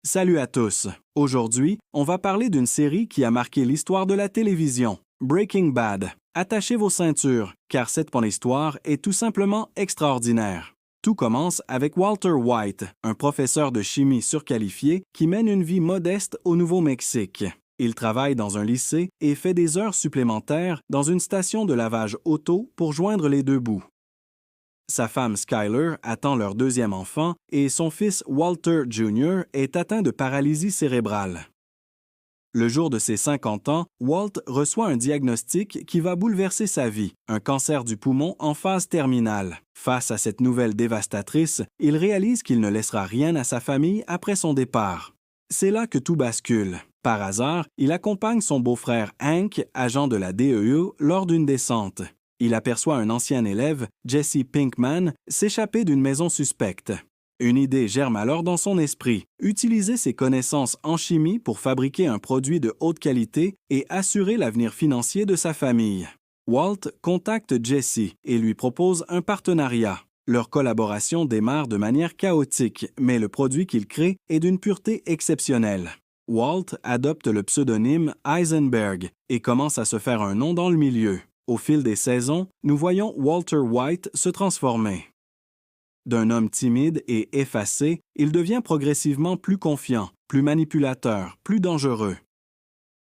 Salut à tous! Aujourd'hui, on va parler d'une série qui a marqué l'histoire de la télévision, Breaking Bad. Attachez vos ceintures, car cette histoire est tout simplement extraordinaire. Tout commence avec Walter White, un professeur de chimie surqualifié qui mène une vie modeste au Nouveau-Mexique. Il travaille dans un lycée et fait des heures supplémentaires dans une station de lavage auto pour joindre les deux bouts. Sa femme Skyler attend leur deuxième enfant et son fils Walter Jr. est atteint de paralysie cérébrale. Le jour de ses 50 ans, Walt reçoit un diagnostic qui va bouleverser sa vie, un cancer du poumon en phase terminale. Face à cette nouvelle dévastatrice, il réalise qu'il ne laissera rien à sa famille après son départ. C'est là que tout bascule. Par hasard, il accompagne son beau-frère Hank, agent de la DEA, lors d'une descente. Il aperçoit un ancien élève, Jesse Pinkman, s'échapper d'une maison suspecte. Une idée germe alors dans son esprit, utiliser ses connaissances en chimie pour fabriquer un produit de haute qualité et assurer l'avenir financier de sa famille. Walt contacte Jesse et lui propose un partenariat. Leur collaboration démarre de manière chaotique, mais le produit qu'il crée est d'une pureté exceptionnelle. Walt adopte le pseudonyme Heisenberg et commence à se faire un nom dans le milieu. Au fil des saisons, nous voyons Walter White se transformer. D'un homme timide et effacé, il devient progressivement plus confiant, plus manipulateur, plus dangereux.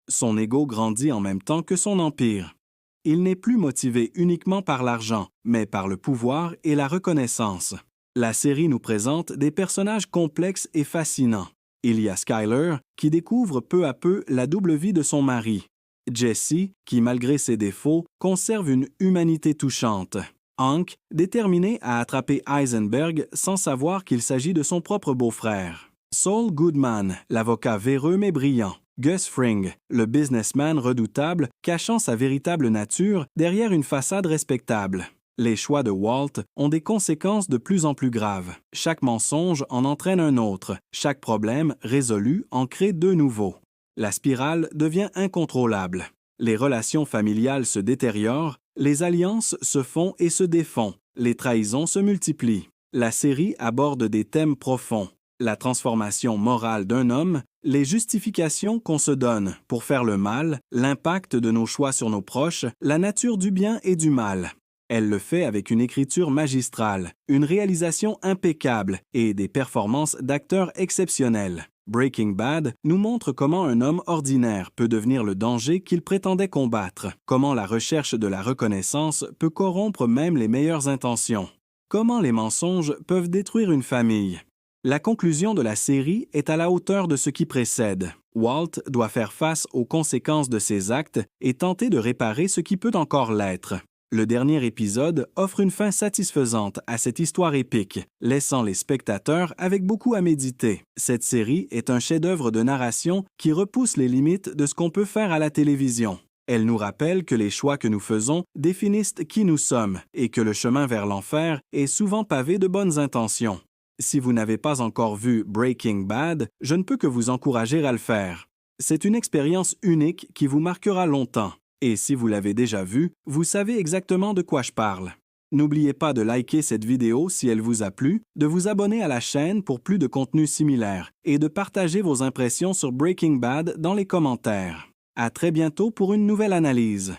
Son ego grandit en même temps que son empire. Il n'est plus motivé uniquement par l'argent, mais par le pouvoir et la reconnaissance. La série nous présente des personnages complexes et fascinants. Il y a Skyler, qui découvre peu à peu la double vie de son mari. Jesse, qui malgré ses défauts, conserve une humanité touchante. Hank, déterminé à attraper Heisenberg sans savoir qu'il s'agit de son propre beau-frère. Saul Goodman, l'avocat véreux mais brillant. Gus Fring, le businessman redoutable, cachant sa véritable nature derrière une façade respectable. Les choix de Walt ont des conséquences de plus en plus graves. Chaque mensonge en entraîne un autre. Chaque problème résolu en crée deux nouveaux. La spirale devient incontrôlable. Les relations familiales se détériorent, les alliances se font et se défont, les trahisons se multiplient. La série aborde des thèmes profonds. La transformation morale d'un homme, les justifications qu'on se donne pour faire le mal, l'impact de nos choix sur nos proches, la nature du bien et du mal. Elle le fait avec une écriture magistrale, une réalisation impeccable et des performances d'acteurs exceptionnelles. Breaking Bad nous montre comment un homme ordinaire peut devenir le danger qu'il prétendait combattre, comment la recherche de la reconnaissance peut corrompre même les meilleures intentions, comment les mensonges peuvent détruire une famille. La conclusion de la série est à la hauteur de ce qui précède. Walt doit faire face aux conséquences de ses actes et tenter de réparer ce qui peut encore l'être. Le dernier épisode offre une fin satisfaisante à cette histoire épique, laissant les spectateurs avec beaucoup à méditer. Cette série est un chef-d'œuvre de narration qui repousse les limites de ce qu'on peut faire à la télévision. Elle nous rappelle que les choix que nous faisons définissent qui nous sommes et que le chemin vers l'enfer est souvent pavé de bonnes intentions. Si vous n'avez pas encore vu Breaking Bad, je ne peux que vous encourager à le faire. C'est une expérience unique qui vous marquera longtemps. Et si vous l'avez déjà vu, vous savez exactement de quoi je parle. N'oubliez pas de liker cette vidéo si elle vous a plu, de vous abonner à la chaîne pour plus de contenus similaires et de partager vos impressions sur Breaking Bad dans les commentaires. À très bientôt pour une nouvelle analyse.